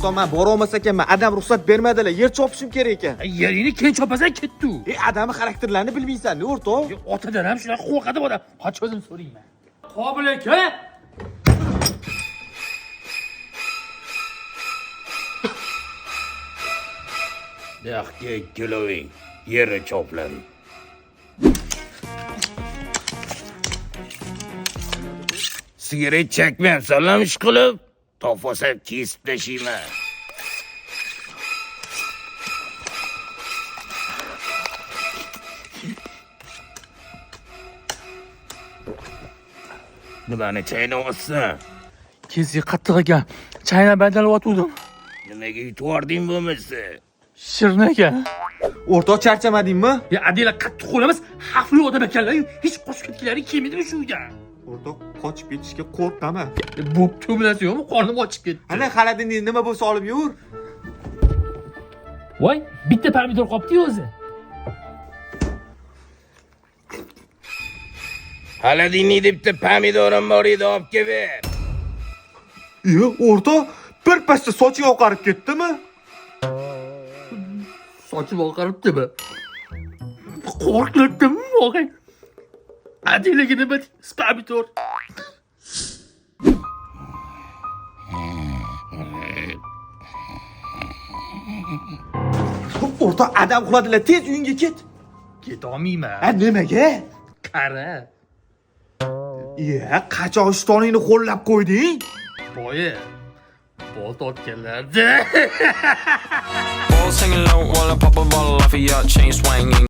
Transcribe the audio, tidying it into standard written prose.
O'rtoq, men bora olmas ekanman. Adam ruxsat bermadilar. Yer chopishim kerak ekan. Yeringni keyin chopasan ketdi u. Adamning xarakterlarini bilmaysan-ku, o'rtoq. Otadan ham shunaqa qo'rqadi odam. Qoch o'zim so'rayman. Qobil aka. Yaxga ikkiloving, yeri choplaring. Sigaret chakmayapsan-mi ish qilib? Topasa kesib tashlayman. Nimani chaynayapsan? Kezi qattiq ekan. Chayna badaliyotgandim. Nimaga yutibording bo'lmasa? Shirin ekan. O'rtoq, charchamadingmi? Ya adila qattiq qo'l emas, xavfli odam ekanlar. Hech qochib ketganlari kelmaydimi shu uydan? O'rtoq, qochib ketishga qo'rqaman. Bo'pti, bilasiz yo'qmi? Qornim ochib ketdi. Ana xaladingiz nima bo'lsa olib yur. Voy, bitta pomidor qopti-yu o'zi. Haladini debdi pomidorim bor edi, olib kelib. O'rtoq, bir pasda soching oqarib ketdimi? Sochim oqaribdimi? Qo'rqdim, og'ay. Adilaga nima deysiz, pomidor? O'rtoq, adam uxladilar, tez uyingga ket. Ketolmayman. Nimaga? Qara. Qachon ishtoningni qo'llab qo'yding? Boya. Bol tortganlarda. All singing low while I pop a bottle off of your chain swinging.